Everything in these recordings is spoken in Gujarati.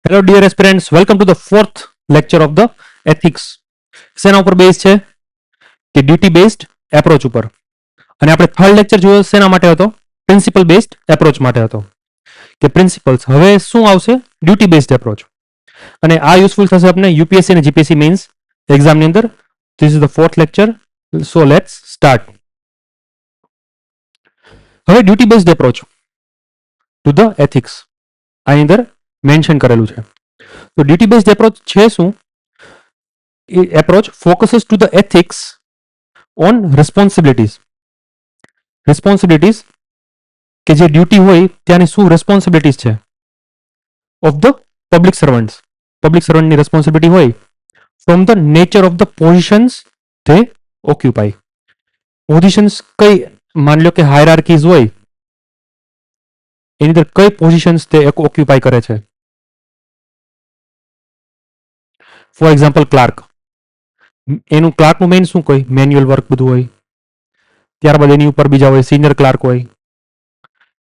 Hello dear aspirants, welcome to the fourth lecture of the ethics. શેના ઉપર બેઝ છે કે ડ્યુટી બેઝડ એપ્રોચ ઉપર. અને આપણે થર્ડ લેક્ચર જોયો શેના માટે હતો? પ્રિન્સિપલ બેઝડ એપ્રોચ માટે હતો કે પ્રિન્સિપલ્સ. હવે શું આવશે? Duty based approach. અને આ યુઝફુલ થશે આપણે યુપીએસસી અને જીપીએસસી મેન્સ એક્ઝામની અંદર. This is the fourth lecture, so let's start. હવે duty based approach to the ethics આની અંદર મેન્શન કરેલું છે. તો ડ્યુટી બેઝડ એપ્રોચ છે શું? Approach focuses to the ethics on responsibilities. Responsibilities કે જે ડ્યુટી હોય ત્યાંની શું રિસ્પોન્સિબિલિટીઝ છે of the public servants. Public સર્વન્ટની રિસ્પોન્સિબિલિટી હોય from the nature of the positions they occupy. Positions કઈ, માની લો કે હાયરાર્કીઝ હોય, એની અંદર કઈ પોઝિશન્સ તે ઓક્યુપાય કરે છે. ફોર એક્ઝામ્પલ ક્લાર્ક, એનું ક્લાર્કનું મેઇન શું કોઈ મેન્યુઅલ વર્ક બધું હોય. ત્યારબાદ એની ઉપર બીજા હોય સિનિયર ક્લાર્ક હોય,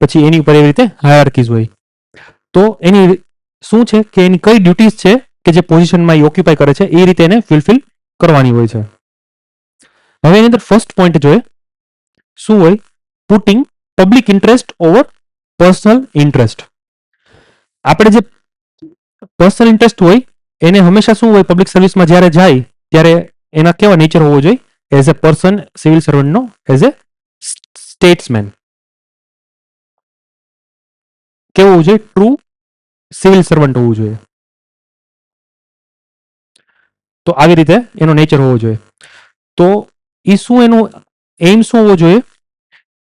પછી એની ઉપર એવી રીતે હાયરાર્કીઝ હોય. તો એની શું છે કે એની કઈ ડ્યુટીઝ છે કે જે પોઝિશનમાં એ ઓક્યુપાય કરે છે એ રીતે એને ફિલફિલ કરવાની હોય છે. હવે એની અંદર ફર્સ્ટ પોઈન્ટ જોઈએ શું હોય? Putting public interest over personal interest. આપણે જે પર્સનલ ઇન્ટરેસ્ટ હોય એને હંમેશા શું હોય, પબ્લિક સર્વિસમાં જ્યારે જાય ત્યારે એના કેવા નેચર હોવો જોઈએ એઝ એ પર્સન, સિવિલ સર્વન્ટનો એઝ એ સ્ટેટ્સમેન કેવું હોવું જોઈએ? ટ્રુ સિવિલ સર્વન્ટ હોવું જોઈએ. તો આવી રીતે એનો નેચર હોવો જોઈએ. તો એ શું, એનું એમ શું હોવો જોઈએ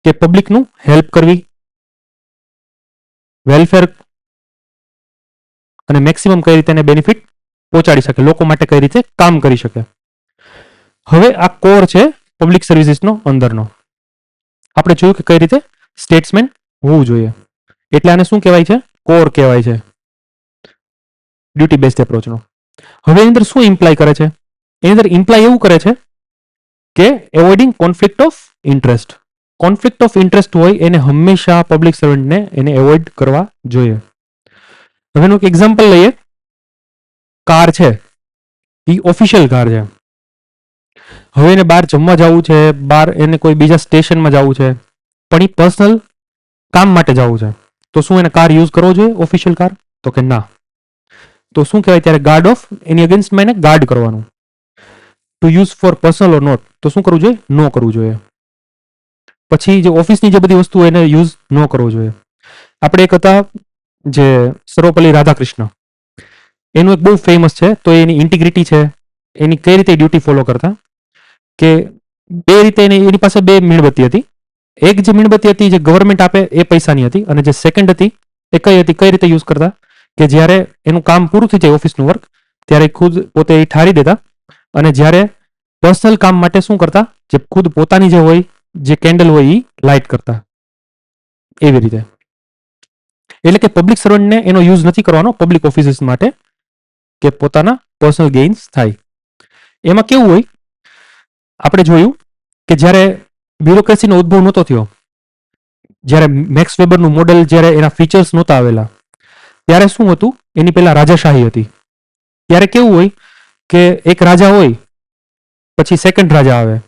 કે પબ્લિકનું હેલ્પ કરવી, વેલફેર અને મેક્સિમમ કઈ રીતે એને બેનિફિટ પહોંચાડી શકે, લોકો માટે કઈ રીતે કામ કરી શકે. હવે આ કોર છે પબ્લિક સર્વિસીસનો અંદરનો. આપણે જોયું કે કઈ રીતે સ્ટેટ્સમેન હોવું જોઈએ, એટલે આને શું કહેવાય છે? કોર કહેવાય છે ડ્યુટી બેઝડ એપ્રોચનો. હવે એની અંદર શું ઇમ્પ્લાય કરે છે? એની અંદર ઇમ્પ્લાય એવું કરે છે કે avoiding conflict of interest. Conflict of interest હોય એને હંમેશા પબ્લિક સર્વન્ટને એને એવોઇડ કરવા જોઈએ. હવે એનું એક એક્ઝામ્પલ લઈએ. કાર છે, એ ઓફિશિયલ કાર છે. હવે એને બહાર જમવા જવું છે, બહાર એને કોઈ બીજા સ્ટેશનમાં જવું છે, પણ એ પર્સનલ કામ માટે જવું છે. તો શું એને કાર યુઝ કરવો જોઈએ ઓફિશિયલ કાર? તો કે ના. તો શું કહેવાય ત્યારે? ગાર્ડ ઓફ, એની અગેન્સ્ટમાં એને ગાર્ડ કરવાનું. To use for personal or not, તો શું કરવું જોઈએ? નો કરવું જોઈએ. પછી જે ઓફિસની જે બધી વસ્તુ એને યુઝ ન કરવો જોઈએ. આપણે એક હતા જે સર્વપલ્લી રાધાકૃષ્ણ, એનું એક બહુ ફેમસ છે. તો એની ઇન્ટિગ્રિટી છે, એની કઈ રીતે ડ્યુટી ફોલો કરતા કે બે રીતે એની પાસે બે મીણબત્તી હતી. એક જે મીણબત્તી હતી જે ગવર્મેન્ટ આપે એ પૈસાની હતી, અને જે સેકન્ડ હતી એ કઈ હતી, કઈ રીતે યુઝ કરતા કે જ્યારે એનું કામ પૂરું થઈ જાય ઓફિસનું વર્ક ત્યારે ખુદ પોતે એ ઠારી દેતા, અને જ્યારે પર્સનલ કામ માટે શું કરતા, જે ખુદ પોતાની જે હોય જે કેન્ડલ હોય એ લાઇટ કરતા. એવી રીતે. એટલે કે પબ્લિક સર્વન્ટને એનો યુઝ નથી કરવાનો પબ્લિક ઓફિસીસ માટે કે પોતાના પર્સનલ ગેઇન્સ થાય. એમાં કેવું હોય, આપણે જોયું કે જ્યારે બ્યુરોક્રેસીનો ઉદ્ભવ નહોતો થયો, જ્યારે મેક્સ વેબરનું મોડેલ જ્યારે એના ફીચર્સ નહોતા આવેલા, ત્યારે શું હતું, એની પહેલા રાજાશાહી હતી. ત્યારે કેવું હોય કે એક રાજા હોય, પછી સેકન્ડ રાજા આવે.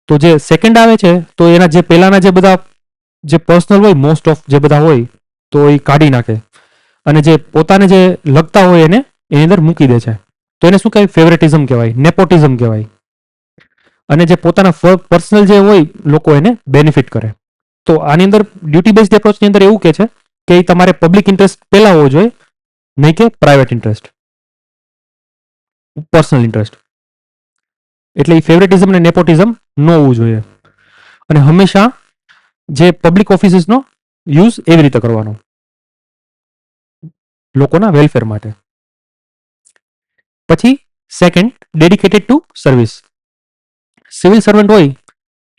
તો જે સેકન્ડ આવે છે તો એના જે પહેલાના જે બધા જે પર્સનલ હોય, મોસ્ટ ઓફ જે બધા હોય તો એ કાઢી નાખે, અને જે પોતાને જે લગતા હોય એને એની અંદર મૂકી દે છે. તો એને શું કહેવાય? ફેવરેટિઝમ કહેવાય, નેપોટિઝમ કહેવાય. અને જે પોતાના પર્સનલ જે હોય લોકો એને બેનિફિટ કરે. તો આની અંદર ડ્યુટી બેઝડ એપ્રોચની અંદર એવું કે છે કે તમારે પબ્લિક ઇન્ટરેસ્ટ પહેલા હોવો જોઈએ, નહીં કે પ્રાઇવેટ ઇન્ટરેસ્ટ, પર્સનલ ઇન્ટરેસ્ટ. એટલે એ ફેવરેટિઝમ ને નેપોટિઝમ ન હોવું જોઈએ, અને હંમેશા જે પબ્લિક ઓફિસીસનો યુઝ એવી રીતે કરવાનો લોકોના વેલફેર માટે. પછી second, dedicated two service. Civil servant હોય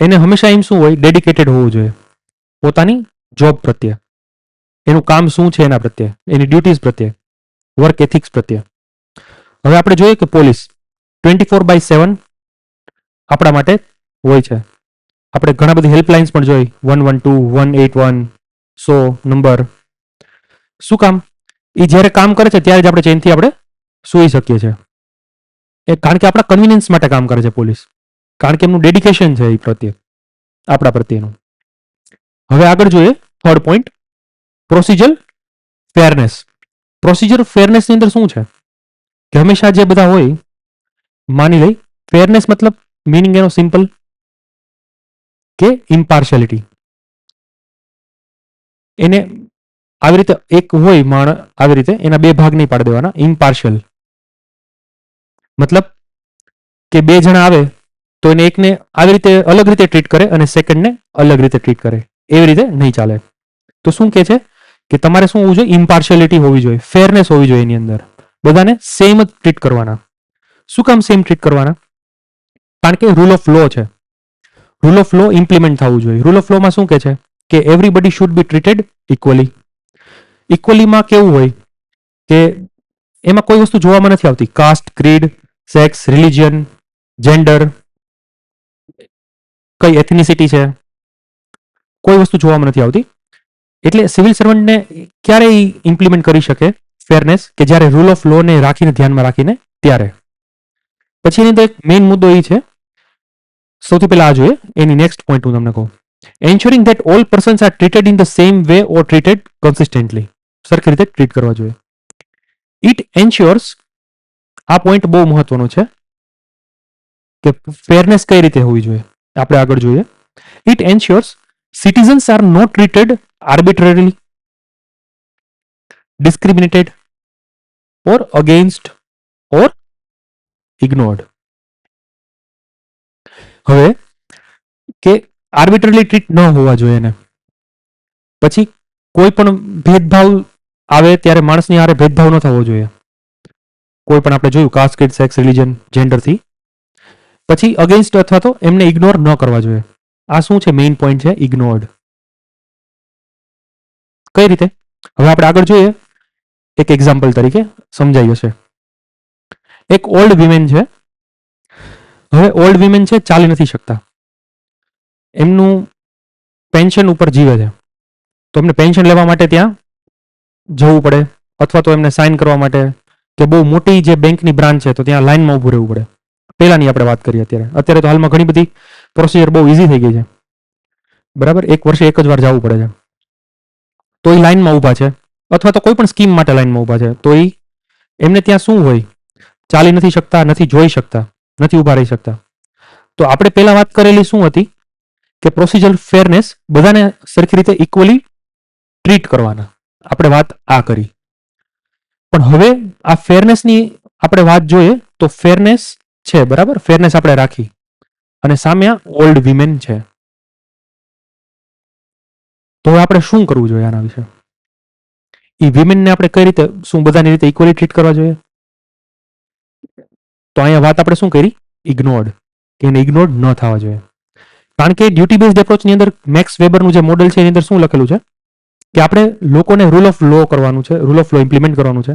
એને હંમેશા એમ શું હોય? ડેડિકેટેડ હોવું જોઈએ પોતાની જોબ પ્રત્યે, એનું કામ શું છે એના પ્રત્યે, એની ડ્યુટીઝ પ્રત્યે, વર્ક એથિક્સ પ્રત્યે. હવે આપણે જોઈએ કે પોલીસ 24/7 આપણા માટે હોય છે. આપણે ઘણા બધી હેલ્પલાઇન્સ પણ જોઈ, 112, 181, 100 નંબર. શું કામ? એ જ્યારે કામ કરે છે ત્યારે જ આપણે ચેનથી આપણે સૂઈ શકીએ છીએ. એ કારણ કે આપણા કન્વિનિયન્સ માટે કામ કરે છે પોલીસ, કારણ કે એમનું ડેડિકેશન છે એ પ્રત્યે, આપણા પ્રત્યેનું. હવે આગળ જોઈએ third point, procedure fairness. Procedure ફેરનેસની અંદર શું છે કે હંમેશા જે બધા હોય, માની લઈ ફેરનેસ મતલબ મીનિંગ એનો સિમ્પલ કે ઇમ્પાર્શિયાલિટી. એને આવી રીતે એક હોય માણસ, આવી રીતે એના બે ભાગ નહીં પાડી દેવાના. ઇમ્પાર્શિયલ મતલબ કે બે જણા આવે તો એને એકને આવી રીતે અલગ રીતે ટ્રીટ કરે અને સેકન્ડને અલગ રીતે ટ્રીટ કરે, એવી રીતે નહીં ચાલે. તો શું કહે છે કે તમારે શું હોવું જોઈએ? ઇમ્પાર્શિયાલિટી હોવી જોઈએ, ફેરનેસ હોવી જોઈએ એની અંદર. બધાને સેમ જ ટ્રીટ કરવાના. શું કામ સેમ ટ્રીટ કરવાના? કારણ કે રૂલ ઓફ લો છે. રૂલ ઓફ લો ઇમ્પ્લિમેન્ટ થવું જોઈએ. રૂલ ઓફ લોમાં શું કહે છે કે everybody should be treated equally. ઇક્વલીમાં કેવું હોય કે એમાં કોઈ વસ્તુ જોવામાં નથી આવતી, caste, creed, sex, religion, gender, કઈ એથનિસિટી છે, કોઈ વસ્તુ જોવામાં નથી આવતી. એટલે સિવિલ સર્વન્ટને ક્યારેય ઇમ્પ્લિમેન્ટ કરી શકે ફેરનેસ કે જ્યારે રૂલ ઓફ લો ને રાખીને, ધ્યાનમાં રાખીને ત્યારે. પછી એની અંદર એક મેઇન મુદ્દો એ છે, સૌથી પહેલા આ જોઈએ, એની નેક્સ્ટ પોઈન્ટ હું તમને કહું. Ensuring that all persons are treated in the same way or treated consistently. સરખી રીતે ટ્રીટ કરવા જોઈએ. ઇટ એન્શ્યોર્સ, આ પોઈન્ટ બહુ મહત્વનો છે કે ફેરનેસ કઈ રીતે હોવી જોઈએ, આપણે આગળ જોઈએ. It ensures citizens are not treated arbitrarily, discriminated or against or ignored. હવે કે આર્બિટ્રરી ટ્રીટ ન હોવા જોઈએ એને. પછી કોઈ પણ ભેદભાવ આવે ત્યારે માણસની હારે ભેદભાવ ન થવો જોઈએ. કોઈ પણ આપણે જોયું કાસ્ટ, ક્રીડ, સેક્સ, રિલિજન, જેન્ડરથી. પછી અગેન્સ્ટ અથવા તો એમને ઇગ્નોર ન કરવા જોઈએ. આ શું છે? મેઇન પોઈન્ટ છે ઇગ્નોર્ડ. કઈ રીતે? હવે આપણે આગળ જોઈએ, એક એક્ઝામ્પલ તરીકે સમજાઈ જશે. એક ઓલ્ડ વિમેન છે. હવે ઓલ્ડ વિમેન છે, ચાલી નથી શકતા, એમનું પેન્શન ઉપર જીવે છે. તો એમને પેન્શન લેવા માટે ત્યાં જવું પડે, અથવા તો એમને સાઇન કરવા માટે કે બહુ મોટી જે બેંકની બ્રાન્ચ છે તો ત્યાં લાઈનમાં ઊભું રહેવું પડે. પહેલાની આપણે વાત કરીએ, અત્યારે તો હાલમાં ઘણી બધી પ્રોસિજર બહુ ઇઝી થઈ ગઈ છે, બરાબર. એક વર્ષે એક જ વાર જવું પડે છે. તો એ લાઈનમાં ઊભા છે, અથવા તો કોઈ પણ સ્કીમ માટે લાઈનમાં ઊભા છે, તો એ એમને ત્યાં શું હોય? ચાલી નથી શકતા, નથી જોઈ શકતા, નથી ઊભા રહી શકતા. તો આપણે પહેલા વાત કરેલી શું હતી કે પ્રોસિજર ફેરનેસ, બધાને સરખી રીતે ઇક્વલી ટ્રીટ કરવાના. આપણે વાત આ કરી. પણ હવે આ ફેરનેસની આપણે વાત જોઈએ તો ફેરનેસ છે, બરાબર. ફેરનેસ આપણે રાખી અને સામે આ ઓલ્ડ વિમેન છે. તો હવે આપણે શું કરવું જોઈએ આના વિશે? એ વિમેનને આપણે કઈ રીતે, શું બધાની રીતે ઇક્વલી ટ્રીટ કરવા જોઈએ? તો અહીંયા વાત આપણે શું કરી? ઇગ્નોર્ડ, કે એને ઇગ્નોર્ડ ન થવા જોઈએ. કારણ કે ડ્યુટી બેઝડ એપ્રોચની અંદર મેક્સ વેબરનું જે મોડેલ છે એની અંદર શું લખેલું છે કે આપણે લોકોને રૂલ ઓફ લો કરવાનું છે, રૂલ ઓફ લો ઇમ્પ્લિમેન્ટ કરવાનું છે.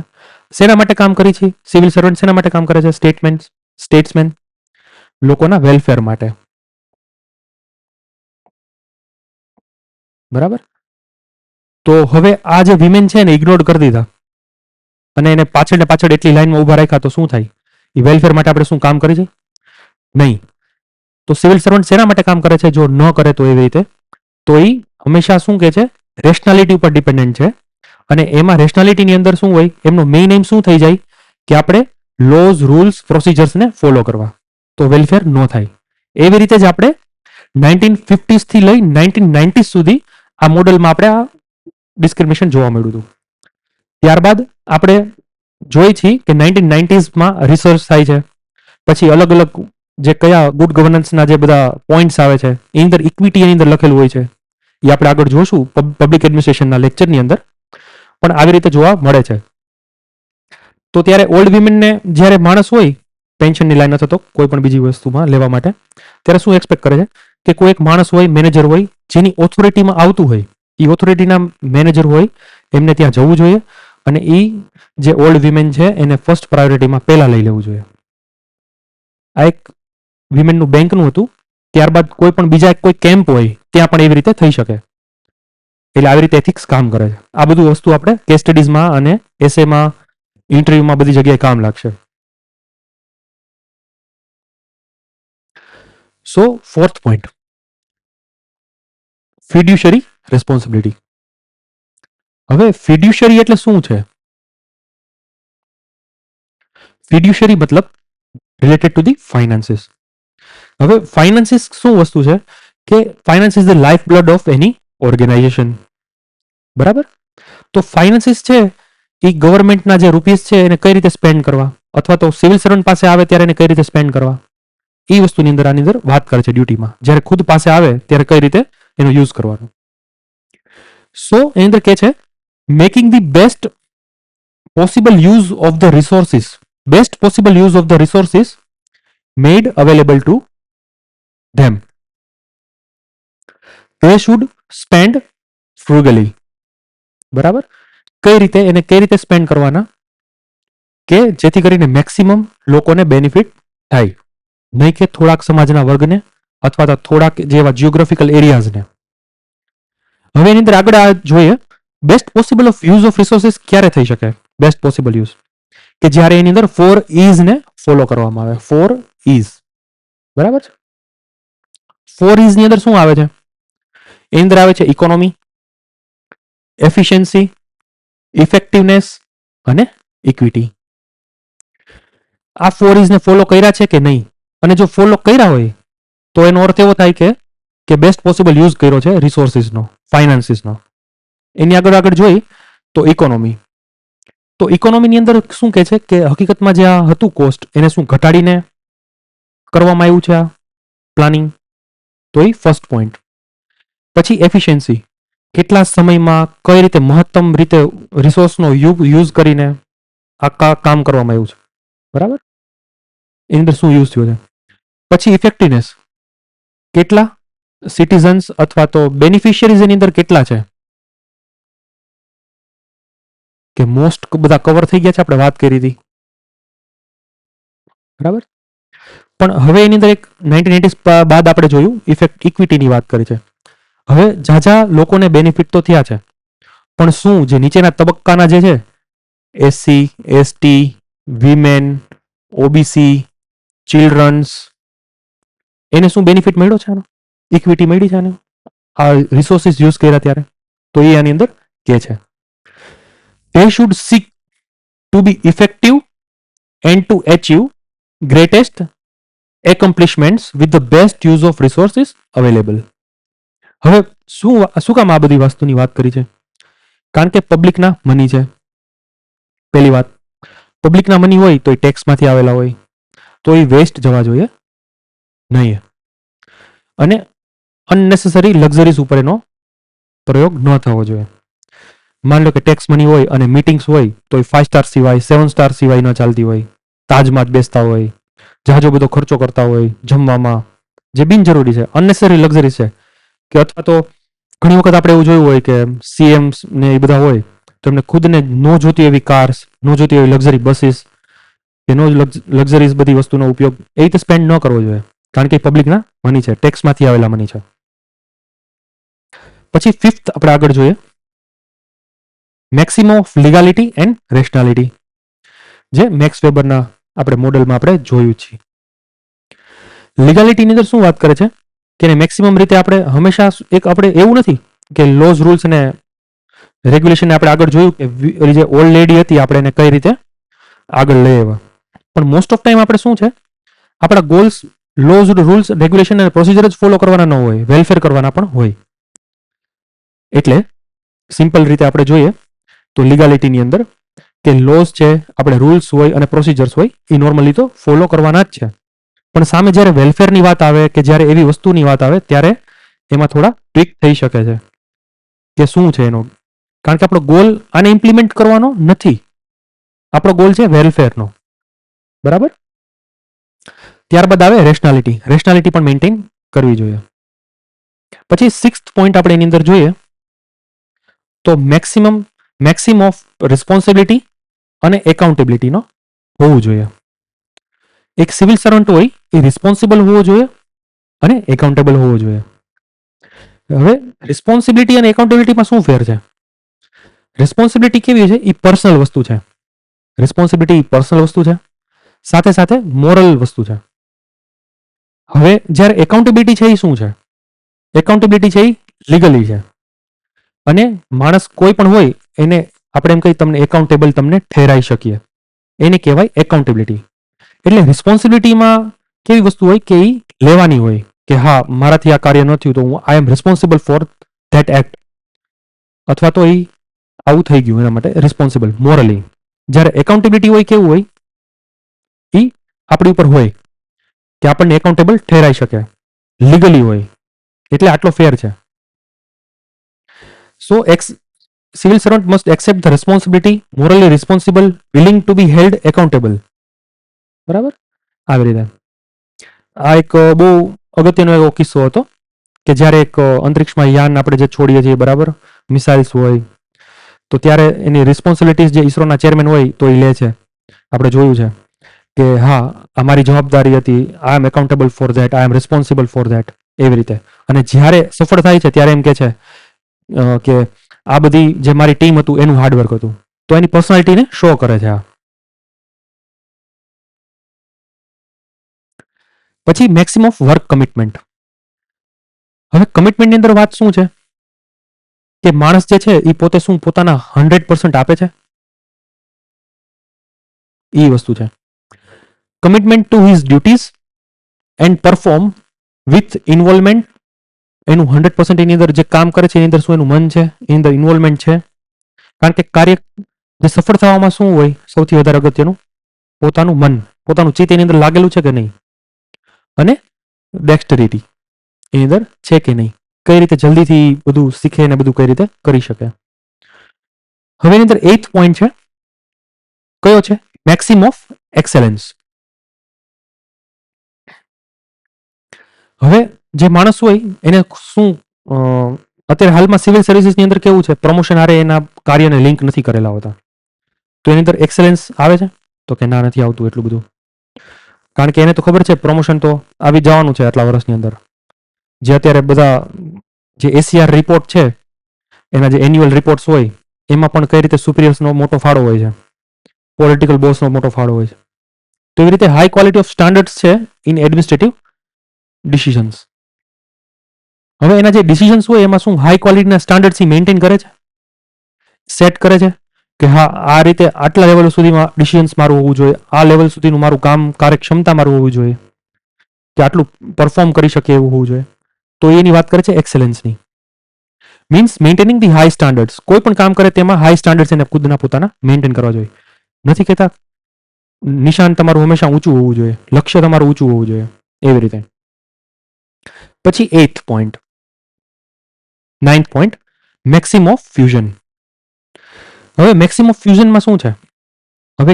શેના માટે કામ કરી છે સિવિલ સર્વન્ટ? શેના માટે કામ કરે છે સ્ટેટ્સમેન? લોકોના વેલફેર માટે, બરાબર. તો હવે આ જે વિમેન છે એને ઇગ્નોર કરી દીધા અને એને પાછળ ને પાછળ એટલી લાઈનમાં ઊભા રાખ્યા, તો શું થાય? એ વેલફેર માટે આપણે શું કામ કરી છે? નહીં. તો સિવિલ સર્વન્ટ શેના માટે કામ કરે છે? જો ન કરે તો એવી રીતે, તો એ હંમેશા શું કહે છે? રેશનાલિટી ઉપર ડિપેન્ડન્ટ છે. અને એમાં રેશનાલિટીની અંદર શું હોય? એમનો મેઇન એમ શું થઈ જાય કે આપણે લોઝ, રૂલ્સ, પ્રોસિજર્સને ફોલો કરવા, તો વેલફેર ન થાય. એવી રીતે જ આપણે 1950s થી લઈ 1990s સુધી આ મોડેલમાં આપણે આ ડિસ્ક્રિમિનેશન જોવા મળ્યું હતું. ત્યારબાદ આપણે જોઈ છીએ કે 1990sમાં રિસર્ચ થાય છે. પછી અલગ અલગ જે કયા ગુડ ગવર્નન્સના જે બધા પોઈન્ટ્સ આવે છે એની અંદર ઇક્વિટી એની અંદર લખેલું હોય છે. એ આપણે આગળ જોશું પબ્લિક એડમિનિસ્ટ્રેશનના લેક્ચરની અંદર, પણ આવી રીતે જોવા મળે છે. તો ત્યારે ઓલ્ડ વિમેનને જ્યારે માણસ હોય પેન્શનની લાઈન અથવા તો કોઈ પણ બીજી વસ્તુમાં લેવા માટે, ત્યારે શું એક્સપેક્ટ કરે છે કે કોઈ એક માણસ હોય, મેનેજર હોય, જેની ઓથોરિટીમાં આવતું હોય, એ ઓથોરિટીના મેનેજર હોય, એમને ત્યાં જવું જોઈએ અને એ જે ઓલ્ડ વિમેન છે એને ફર્સ્ટ પ્રાયોરિટીમાં પહેલા લઈ લેવું જોઈએ. આ એક વિમેનનું બેંકનું હતું. ત્યારબાદ કોઈ પણ બીજા કોઈ કેમ્પ હોય ત્યાં પણ એવી રીતે થઈ શકે. એટલે આવી રીતે એથિક્સ કામ કરે છે. આ બધું વસ્તુ આપણે કેસ સ્ટડીઝમાં અને એસેમાં, ઇન્ટરવ્યુમાં બધી જગ્યાએ કામ લાગશે. So fourth point, fiduciary responsibility. હવે ફિડ્યુશરી એટલે શું છે? ફિડ્યુશરી મતલબ રિલેટેડ ટુ ધી ફાઇનાન્સીસ. હવે ફાઇનાન્સીસ શું વસ્તુ છે કે finance is the life blood of any organisation. બરાબર? તો ફાઇનાન્સીસ છે એ ગવર્મેન્ટના જે રૂપીસ છે એને કઈ રીતે સ્પેન્ડ કરવા, અથવા તો સિવિલ સર્વન્ટ પાસે આવે ત્યારે એને કઈ રીતે સ્પેન્ડ કરવા, એ વસ્તુની અંદર આની અંદર વાત કરે છે ડ્યુટીમાં. જ્યારે ખુદ પાસે આવે ત્યારે કઈ રીતે એનો યુઝ કરવાનો. સો એની અંદર કે છે making the best possible use of the resources, best possible use of the resources made available to them. They should spend frugally. બરાબર? કઈ રીતે એને કઈ રીતે સ્પેન્ડ કરવાના કે જેથી કરીને મેક્સિમમ લોકોને બેનિફિટ થાય, નહીં કે થોડાક સમાજના વર્ગને અથવા તો થોડાક જેવા જીઓગ્રાફિકલ એરિયાઝને. હવે એની અંદર આગળ જોઈએ best possible of use of resources ક્યારે થઈ શકે. બેસ્ટ પોસિબલ યુઝ કે જ્યારે એની અંદર 4 E's ને ફોલો કરવામાં આવે. 4 E's. બરાબર છે? 4 E's ની અંદર શું આવે છે? એની અંદર આવે છે ઇકોનોમી, એફિશિયન્સી, ઇફેક્ટિવનેસ અને ઇક્વિટી. આ 4 E's ને ફોલો કર્યા છે કે નહીં? અને જો ફોલો કર્યા હોય તો એનો અર્થ એવો થાય કે બેસ્ટ પોસિબલ યુઝ કર્યો છે રિસોર્સિસનો, ફાઇનાન્સીસનો. એની આગળ જોઈ તો ઇકોનોમી. તો ઇકોનોમીની અંદર શું કહે છે કે હકીકતમાં જે આ હતું કોસ્ટ એને શું ઘટાડીને કરવામાં આવ્યું છે આ પ્લાનિંગ. તો એ ફર્સ્ટ પોઈન્ટ. પછી એફિશિયન્સી, કેટલા સમયમાં કઈ રીતે મહત્તમ રીતે રિસોર્સનો યુઝ કરીને આ કામ કરવામાં આવ્યું છે. બરાબર? એની અંદર શું યુઝ થયો છે. પછી ઇફેક્ટિવનેસ, કેટલા સિટીઝન્સ અથવા તો બેનિફિશિયરીઝ એની અંદર કેટલા છે, કે મોસ્ટ બધા કવર થઈ ગયા છે, આપણે વાત કરી હતી. બરાબર? પણ હવે એની અંદર એક 1980 બાદ આપણે જોયું ઇક્વિટીની વાત કરી છે. હવે ઝાઝા લોકોને બેનિફિટ તો થયા છે, પણ શું જે નીચેના તબક્કાના જે છે SC, ST, women, OBC, childrens, એને શું બેનિફિટ મળ્યો છે? આનો ઇક્વિટી મળી છે આને આ રિસોર્સિસ યુઝ કર્યા ત્યારે. તો એ આની અંદર કે છે they should seek to be effective and to achieve greatest accomplishments with the best use of resources available. હવે શું કામ આ બધી વસ્તુની વાત કરી છે? કારણ કે પબ્લિકના મની છે. પહેલી વાત, પબ્લિકના મની હોય તો એ ટેક્સમાંથી આવેલા હોય, તો એ વેસ્ટ જવા જોઈએ નહીં, અને અનનેસેસરી લક્ઝરીઝ ઉપર એનો પ્રયોગ ન થવો જોઈએ. માન લો કે ટેક્સ મની હોય અને મીટિંગ્સ હોય તો એ 5 સ્ટાર સિવાય 7 સ્ટાર સિવાય ન ચાલતી હોય, તાજમાં જ બેસતા હોય, જહાજો બધો ખર્ચો કરતા હોય જમવામાં, જે બિનજરૂરી છે, અનનેસેસરી લક્ઝરી છે. કે અથવા તો ઘણી વખત આપણે એવું જોયું હોય કે સીએમ્સ ને એ બધા હોય તો એમને ખુદને ન જોતી એવી કાર્સ, ન જોતી એવી લક્ઝરી બસીસ, કે નો લક્ઝરીઝ બધી વસ્તુનો ઉપયોગ એ રીતે સ્પેન્ડ ન કરવો જોઈએ, કારણ કે પબ્લિકના મની છે, ટેક્સમાંથી આવેલા મની છે. પછી ફિફ્થ આપણે આગળ જોઈએ મેક્સિમમ ઓફ લીગાલિટી એન્ડ રેશનાલિટી, જે મેક્સ વેબરના આપણે મોડેલમાં આપણે જોયું છીએ. લીગાલિટીની અંદર શું વાત કરે છે કે મેક્સિમમ રીતે આપણે હંમેશા એક આપણે એવું નથી કે લોઝ રૂલ્સ અને રેગ્યુલેશન આપણે આગળ જોયું કે જે ઓલ્ડ લેડી હતી આપણે એને કઈ રીતે આગળ લઈ આવ્યા, પણ મોસ્ટ ઓફ ટાઈમ આપણે શું છે આપણા ગોલ્સ લોઝ, રૂલ્સ, રેગ્યુલેશન અને પ્રોસિજર જ ફોલો કરવાના ન હોય, વેલફેર કરવાના પણ હોય. એટલે સિમ્પલ રીતે આપણે જોઈએ તો લીગાલિટીની અંદર કે લોઝ છે, આપણે રૂલ્સ હોય અને પ્રોસિજર્સ હોય એ નોર્મલી તો ફોલો કરવાના જ છે, પણ સામે જ્યારે વેલફેરની વાત આવે કે જ્યારે એવી વસ્તુની વાત આવે ત્યારે એમાં થોડા ટ્વિક થઈ શકે છે કે શું છે એનો, કારણ કે આપણો ગોલ આને ઇમ્પ્લિમેન્ટ કરવાનો નથી, આપણો ગોલ છે વેલફેરનો. બરાબર? ત્યારબાદ આવે રેશનાલિટી. રેશનાલિટી પણ મેન્ટેન કરવી જોઈએ. પછી 6th પોઈન્ટ આપણે એની અંદર જોઈએ તો મેક્સિમમ ઓફ રિસ્પોન્સિબિલિટી અને એકાઉન્ટેબિલિટીનો હોવું જોઈએ. એક સિવિલ સર્વન્ટ હોય એ રિસ્પોન્સિબલ હોવો જોઈએ અને એકાઉન્ટેબલ હોવો જોઈએ. હવે રિસ્પોન્સિબિલિટી અને એકાઉન્ટેબિલિટીમાં શું ફેર છે? રિસ્પોન્સિબિલિટી કેવી છે? એ પર્સનલ વસ્તુ છે. રિસ્પોન્સિબિલિટી પર્સનલ વસ્તુ છે, સાથે સાથે મોરલ વસ્તુ છે. હવે જ્યારે એકાઉન્ટેબિલિટી છે એ શું છે? એકાઉન્ટેબિલિટી છે એ લીગલી છે, અને માણસ કોઈ પણ હોય એને આપણે એમ કહી તમને એકાઉન્ટેબલ તમને ઠેરાઈ શકીએ, એને કહેવાય એકાઉન્ટેબિલિટી. એટલે રિસ્પોન્સિબિલિટીમાં કેવી વસ્તુ હોય કે એ લેવાની હોય કે હા મારાથી આ કાર્ય ન થયું તો હું આઈ am responsible for that act, અથવા તો એ આવું થઈ ગયું એના માટે રિસ્પોન્સિબલ મોરલી. જ્યારે એકાઉન્ટેબિલિટી હોય કેવું હોય, એ આપણી ઉપર હોય કે આપણને એકાઉન્ટેબલ ઠેરાઈ શકે, લીગલી હોય. એટલે આટલો ફેર છે. So civil servant must accept the responsibility, morally responsible, willing to be held accountable. બરાબર, આવી રીતે. આ એક બહુ અગત્યનો એવો કિસ્સો હતો કે જ્યારે એક અંતરિક્ષમાં યાન આપણે જે છોડીએ છીએ, બરાબર, મિસાઇલ્સ હોય, તો ત્યારે એની રિસ્પોન્સિબિલિટીઝ જે ઇસરોના ચેરમેન હોય તો એ લે છે. આપણે જોયું છે કે હા અમારી જવાબદારી હતી, I am accountable for that, I am responsible for that, એવી રીતે. અને જ્યારે સફળ થાય છે ત્યારે એમ કે છે કે આ બધી જે મારી ટીમ હતું એનું હાર્ડવર્ક હતું. તો એની પર્સનાલિટીને શો કરે છે આ. પછી મેક્સિમમ ઓફ વર્ક કમિટમેન્ટ. હવે કમિટમેન્ટની અંદર વાત શું છે કે માણસ જે છે એ પોતે શું પોતાના 100% આપે છે, એ વસ્તુ છે. Commitment to his duties and perform with involvement. એનું 100% એની અંદર જે કામ કરે છે એની અંદર શું એનું મન છે, એની અંદર ઇન્વોલ્વમેન્ટ છે. કારણ કે કાર્ય જે સફળ થવામાં શું હોય સૌથી વધારે અગત્યનું? પોતાનું મન, પોતાનું ચિત્ત એની અંદર લાગેલું છે કે નહીં, અને ડેક્સ્ટરિટી એની અંદર છે કે નહીં, કઈ રીતે જલ્દીથી બધું શીખે ને બધું કઈ રીતે કરી શકે. હવે એની અંદર 8th પોઈન્ટ છે, કયો છે? Maxim of excellence. હવે જે માણસ હોય એને શું અત્યારે હાલમાં સિવિલ સર્વિસીસની અંદર કેવું છે, પ્રમોશન હારે એના કાર્યને લિંક નથી કરેલા હોતા. તો એની અંદર એક્સેલન્સ આવે છે? તો કે ના, નથી આવતું એટલું બધું. કારણ કે એને તો ખબર છે પ્રમોશન તો આવી જવાનું છે આટલા વર્ષની અંદર. જે અત્યારે બધા જે એસીઆર રિપોર્ટ છે, એના જે એન્યુઅલ રિપોર્ટ્સ હોય એમાં પણ કઈ રીતે સુપિરિયર્સનો મોટો ફાળો હોય છે, પોલિટિકલ બોસનો મોટો ફાળો હોય છે. તો એવી રીતે હાઈ ક્વોલિટી ઓફ સ્ટાન્ડર્ડ્સ છે ઇન એડમિનિસ્ટ્રેટિવ ડિસિઝન્સ. હવે એના જે ડિસિઝન્સ હોય એમાં શું હાઈ ક્વોલિટીના સ્ટાન્ડર્ડ્સ મેન્ટેન કરે છે, સેટ કરે છે કે હા આ રીતે આટલા લેવલ સુધીમાં ડિસિઝન્સ મારું હોવું જોઈએ, આ લેવલ સુધીનું મારું કામ કાર્યક્ષમતા મારું હોવું જોઈએ, કે આટલું પરફોર્મ કરી શકે એવું હોવું જોઈએ. તો એની વાત કરે છે એક્સેલન્સની. Means maintaining the high standards. કોઈ પણ કામ કરે તેમાં હાઈ સ્ટાન્ડર્ડ્સ એને ખુદના પોતાના મેન્ટેન કરવા જોઈએ. નથી કહેતા નિશાન તમારું હંમેશા ઊંચું હોવું જોઈએ, લક્ષ્ય તમારું ઊંચું હોવું જોઈએ, એવી રીતે. પછી 8th point, 9th point, Maxim of fusion. હવે મેક્સિમ ઓફ ફ્યુઝનમાં શું છે? હવે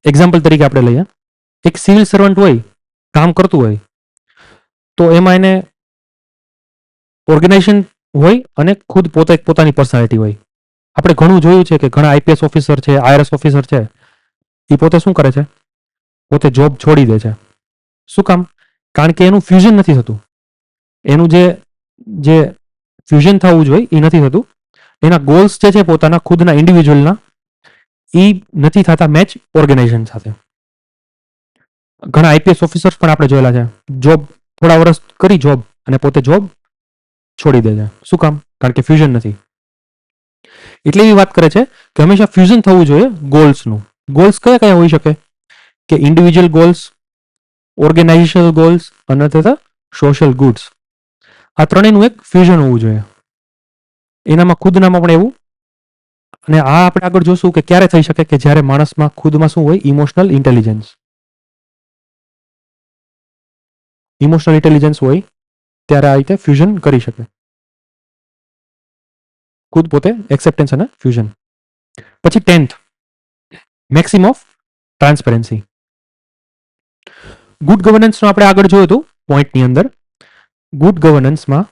એક્ઝામ્પલ તરીકે આપણે લઈએ, એક સિવિલ સર્વન્ટ હોય, કામ કરતું હોય, તો એમાં એને ઓર્ગેનાઇઝેશન હોય અને ખુદ પોતે પોતાની પર્સનાલિટી હોય. આપણે ઘણું જોયું છે કે ઘણા આઈપીએસ ઓફિસર છે, આઈઆરએસ ઓફિસર છે, એ પોતે શું કરે છે? પોતે જોબ છોડી દે છે. શું કામ? કારણ કે એનું ફ્યુઝન નથી થતું. એનું જે ફ્યુઝન થવું જોઈએ એ નથી થતું. એના ગોલ્સ જે છે પોતાના ખુદના ઇન્ડિવિજ્યુઅલના, એ નથી થતા મેચ ઓર્ગેનાઇઝેશન સાથે. ઘણા આઈપીએસ ઓફિસર્સ પણ આપણે જોયેલા છે, જોબ થોડા વર્ષ કરી જોબ અને પોતે જોબ છોડી દે છે. શું કામ? કારણ કે ફ્યુઝન નથી. એટલે એવી વાત કરે છે કે હંમેશા ફ્યુઝન થવું જોઈએ ગોલ્સનું. ગોલ્સ કયા કયા હોઈ શકે? કે ઇન્ડિવિજ્યુઅલ ગોલ્સ, ઓર્ગેનાઇઝેશનલ ગોલ્સ અને તથા સોશિયલ ગુડ્સ. આ ત્રણેયનું એક ફ્યુઝન હોવું જોઈએ. એનામાં ખુદનામાં પણ એવું. અને આ આપણે આગળ જોશું કે ક્યારે થઈ શકે, કે જ્યારે માણસમાં ખુદમાં શું હોય? Emotional intelligence. ઇમોશનલ ઇન્ટેલિજન્સ હોય ત્યારે આ રીતે ફ્યુઝન કરી શકે, ખુદ પોતે એક્સેપ્ટન્સ અને ફ્યુઝન. પછી 10th, maxim of transparency. Good ગવર્નન્સનું આપણે આગળ જોયું હતું પોઈન્ટની અંદર. ગુડ ગવર્નન્સમાં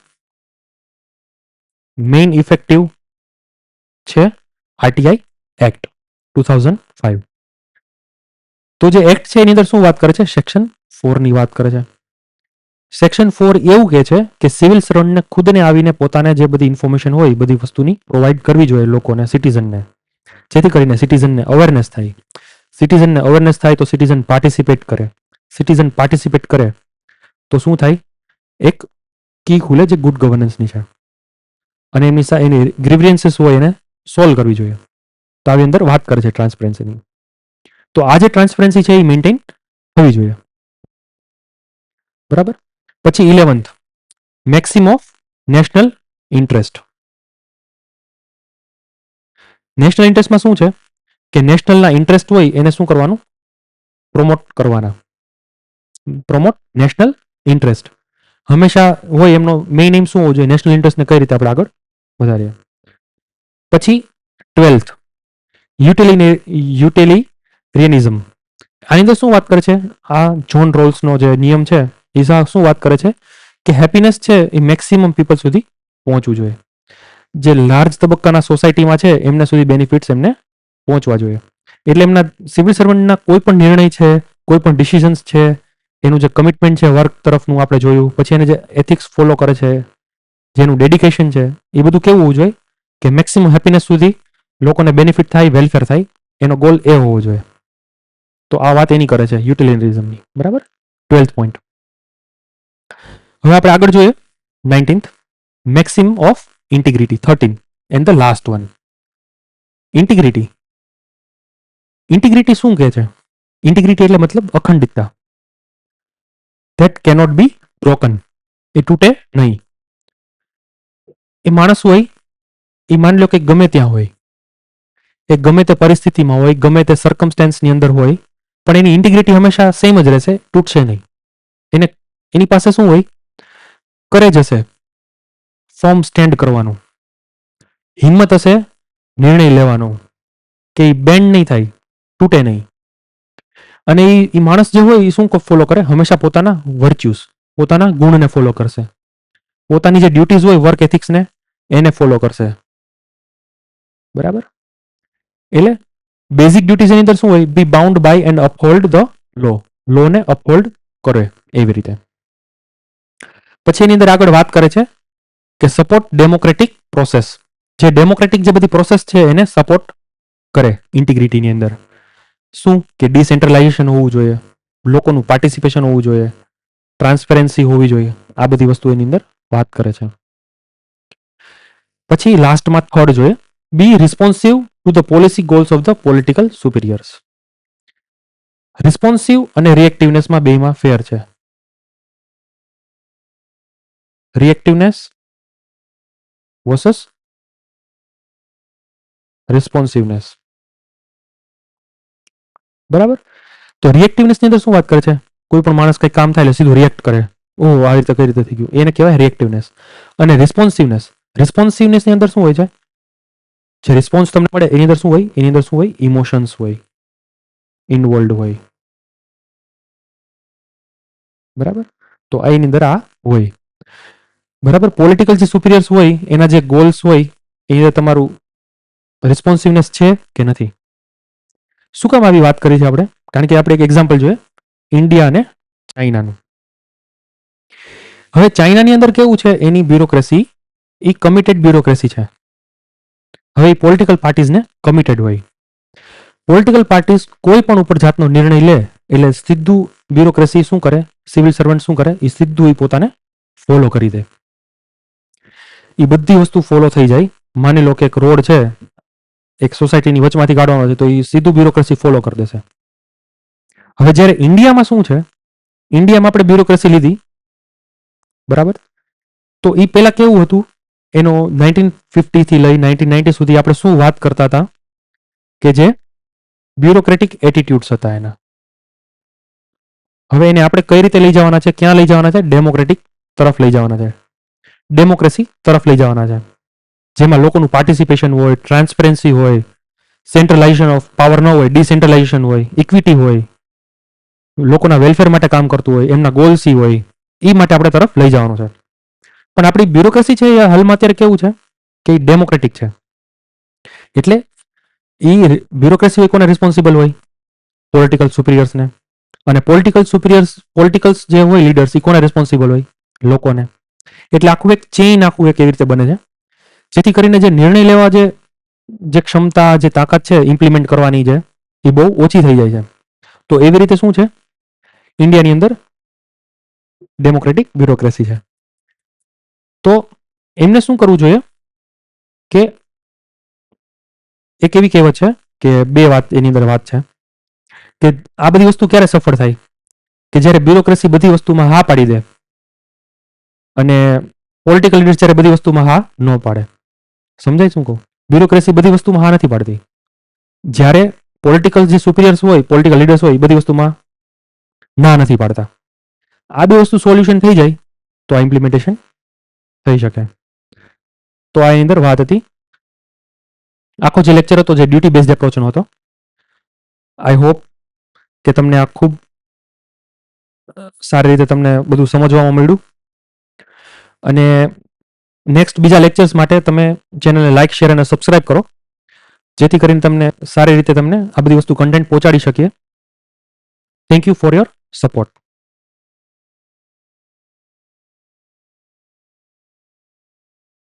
મેઇન ઇફેક્ટિવ છે આરટીઆઈ એક્ટ 2005. તો જે એક્ટ છે એની અંદર શું વાત કરે છે? સેક્શન 4 ની વાત કરે છે. સેક્શન 4 એવું કહે છે કે સિવિલ સર્વન્ટને ખુદને આવીને પોતાને જે બધી ઇન્ફોર્મેશન હોય બધી વસ્તુની પ્રોવાઈડ કરવી જોઈએ લોકોને, સિટીઝનને, જેથી કરીને સિટીઝનને અવેરનેસ થાય. સિટીઝનને અવેરનેસ થાય તો સિટીઝન પાર્ટિસિપેટ કરે. સિટીઝન પાર્ટિસિપેટ કરે તો શું થાય? એક કી ખુલે જે ગુડ ગવર્નન્સની છે, અને એની ગ્રીવિયન્સીસ હોય એને સોલ્વ કરવી જોઈએ. તો આવી અંદર વાત કરે છે ટ્રાન્સપરન્સીની. તો આ જે ટ્રાન્સપરન્સી છે એ મેન્ટેન થવી જોઈએ. બરાબર. પછી 11th, maxim of national interest. National ઇન્ટરેસ્ટમાં શું છે કે નેશનલના ઇન્ટરેસ્ટ હોય એને શું કરવાનું? પ્રોમોટ કરવાના. પ્રોમોટ નેશનલ ઇન્ટરેસ્ટ હંમેશા હોય. એમનો મેઇન એમ શું હોવો જોઈએ? નેશનલ ઇન્ટરેસ્ટને કઈ રીતે આપણે આગળ વધારીએ. પછી 12th, યુટિલિટેરિયનિઝમ. આની અંદર શું વાત કરે છે? આ જોન રોલ્સનો જે નિયમ છે એ શું વાત કરે છે કે હેપીનેસ છે એ મેક્સિમમ પીપલ સુધી પહોંચવું જોઈએ. જે લાર્જ તબક્કાના સોસાયટીમાં છે એમને સુધી બેનિફિટ્સ એમને પહોંચવા જોઈએ. એટલે એમના સિવિલ સર્વન્ટના કોઈ પણ નિર્ણય છે, કોઈ પણ ડિસિઝન્સ છે, એનું જે કમિટમેન્ટ છે વર્ક તરફનું આપણે જોયું, પછી એને જે એથિક્સ ફોલો કરે છે, જેનું ડેડિકેશન છે, એ બધું કેવું હોવું જોઈએ કે મેક્સિમમ હેપીનેસ સુધી લોકોને બેનિફિટ થાય, વેલફેર થાય, એનો ગોલ એ હોવો જોઈએ. તો આ વાત એની કરે છે યુટિલિટરિઝમની. બરાબર. 12th point. હવે આપણે આગળ જોઈએ 19th, maxim of integrity. 13 and the last one, integrity. Integrity શું કહે છે? ઇન્ટિગ્રિટી એટલે મતલબ અખંડિતતા. That cannot be broken. એ તૂટે નહીં. એ માણસ હોય, એ માની લો કે ગમે ત્યાં હોય, એ ગમે તે પરિસ્થિતિમાં હોય, ગમે તે સર્કમસ્ટેન્સની અંદર હોય, પણ એની ઇન્ટિગ્રિટી હંમેશા સેમ જ રહેશે, તૂટશે નહીં. એની પાસે શું હોય? કરેજ હશે, ફર્મ સ્ટેન્ડ કરવાનું, હિંમત હશે નિર્ણય લેવાનો, કે એ બેન્ડ નહીં થાય, તૂટે નહીં. અને એ માણસ જે હોય એ શું ફોલો કરે? હંમેશા પોતાના વર્ચ્યુસ, પોતાના ગુણને ફોલો કરશે. પોતાની જે ડ્યુટીઝ હોય વર્ક એથિક્સને એને ફોલો કરશે. બરાબર. એટલે બેઝિક ડ્યુટીઝ એની અંદર શું હોય? બી બાઉન્ડ બાય એન્ડ અપહોલ્ડ ધ લો. લોને અપહોલ્ડ કરે એવી રીતે. પછી એની અંદર આગળ વાત કરે છે કે સપોર્ટ ડેમોક્રેટિક પ્રોસેસ. જે ડેમોક્રેટિક જે બધી પ્રોસેસ છે એને સપોર્ટ કરે ઇન્ટિગ્રિટીની અંદર. શું કે ડિસેન્ટ્રલાઇઝેશન હોવું જોઈએ, લોકોનું પાર્ટિસિપેશન હોવું જોઈએ, ટ્રાન્સપેરન્સી હોવી જોઈએ. આ બધી વસ્તુ એની અંદર વાત કરે છે. પછી લાસ્ટમાં થર્ડ જોઈએ, be responsive to the policy goals of the political superiors. Responsive અને રિએક્ટિવનેસમાં બેમાં ફેર છે. Reactiveness versus responsiveness. બરાબર. તો રિએક્ટિવનેસની અંદર શું વાત કરે છે? કોઈ પણ માણસ કંઈ કામ થાય એટલે સીધું રિએક્ટ કરે. ઓહ, આ રીતે કઈ રીતે થઈ ગયું, એને કહેવાય રિએક્ટિવનેસ. અને રિસ્પોન્સિવનેસ, રિસ્પોન્સિવનેસની અંદર શું હોય છે? જે રિસ્પોન્સ તમને મળે એની અંદર શું હોય? એની અંદર શું હોય? ઇમોશન્સ હોય, ઇન્વોલ્વ હોય. બરાબર. તો એની અંદર આ હોય. બરાબર. પોલિટિકલ જે સુપિરિયર્સ હોય એના જે ગોલ્સ હોય એની અંદર તમારું રિસ્પોન્સિવનેસ છે કે નથી. શું કામ આવી વાત કરી છે આપણે? કારણ કે આપણે એક એક્ઝામ્પલ જોઈએ ઇન્ડિયા અને ચાઇનાનું. હવે ચાઇનાની અંદર કેવું છે? એની બ્યુરોક્રેસી એ કમિટેડ બ્યુરોક્રેસી છે. હવે એ પોલિટિકલ પાર્ટીઝને કમિટેડ હોય. પોલિટિકલ પાર્ટીઝ કોઈ પણ ઉપર જાતનો નિર્ણય લે એટલે સીધું બ્યુરોક્રેસી શું કરે? સિવિલ સર્વન્ટ શું કરે? એ સીધું એ પોતાને ફોલો કરી દે. એ બધી વસ્તુ ફોલો થઈ જાય. માની લો કે એક રોડ છે, એક સોસાયટીની વચમાંથી કાઢવાનો છે, તો એ સીધું બ્યુરોક્રેસી ફોલો કરી દેશે. હવે જ્યારે ઇન્ડિયામાં શું છે? ઇન્ડિયામાં આપણે બ્યુરોક્રેસી લીધી, બરાબર. તો એ પહેલા કેવું હતું? એનો 1950 થી લઈ 1990 સુધી આપણે શું વાત કરતા હતા? કે જે બ્યુરોક્રેટિક એટીટ્યુડ્સ હતા એના. હવે એને આપણે કઈ રીતે લઈ જવાના છે? ક્યાં લઈ જવાના છે? ડેમોક્રેટિક તરફ લઈ જવાના છે, ડેમોક્રેસી તરફ લઈ જવાના છે, જેમાં લોકોનું પાર્ટિસિપેશન હોય, ટ્રાન્સપરન્સી હોય, સેન્ટ્રલાઇઝેશન ઓફ પાવર ન હોય, ડિસેન્ટ્રલાઇઝેશન હોય, ઇક્વિટી હોય, લોકોના વેલફેર માટે કામ કરતું હોય, એમના ગોલ્સ હોય, એ માટે આપણે તરફ લઈ જવાનું છે. પણ આપણી બ્યુરોક્રેસી છે એ હાલમાં અત્યારે કેવું છે કે એ ડેમોક્રેટિક છે. એટલે એ બ્યુરોક્રેસી કોને રિસ્પોન્સિબલ હોય? પોલિટિકલ સુપિરિયર્સને. અને પોલિટિકલ્સ જે હોય લીડર્સ એ કોને રેસ્પોન્સિબલ હોય? લોકોને. એટલે આખું એક ચેઇન આખું એક એવી રીતે બને છે, જેથી કરીને જે નિર્ણય લેવા જે ક્ષમતા, જે તાકાત છે ઇમ્પ્લિમેન્ટ કરવાની છે, એ બહુ ઓછી થઈ જાય છે. તો એવી રીતે શું છે, ઇન્ડિયાની અંદર ડેમોક્રેટિક બ્યુરોક્રેસી છે. તો એમને શું કરવું જોઈએ કે એક એવી કહેવત છે કે બે વાત એની અંદર વાત છે કે આ બધી વસ્તુ ક્યારે સફળ થાય કે જ્યારે બ્યુરોક્રેસી બધી વસ્તુમાં હા પાડી દે અને પોલિટિકલ લીડર્સ જ્યારે બધી વસ્તુમાં હા ન પાડે. સમજાય શું કહું? બ્યુરોક્રેસી બધી વસ્તુમાં હા નથી પાડતી. જ્યારે પોલિટિકલ જે સુપિરિયર્સ હોય, પોલિટિકલ લીડર્સ હોય, એ બધી વસ્તુમાં ના નથી પાડતા. આ બે વસ્તુ સોલ્યુશન થઈ જાય તો આ ઇમ્પ્લિમેન્ટેશન થઈ શકે. તો આ એની અંદર વાત હતી. આખો જે લેક્ચર હતો જે ડ્યુટી બેઝડ એપ્રોચનો હતો. આઈ હોપ કે તમને આ ખૂબ સારી રીતે તમને બધું સમજવામાં મળ્યું. અને નેક્સ્ટ બીજા લેક્ચર્સ માટે તમે ચેનલને લાઇક, શેર અને સબસ્ક્રાઇબ કરો, જેથી કરીને તમને સારી રીતે તમને આ બધી વસ્તુ કન્ટેન્ટ પહોંચાડી શકીએ. Thank you for your support.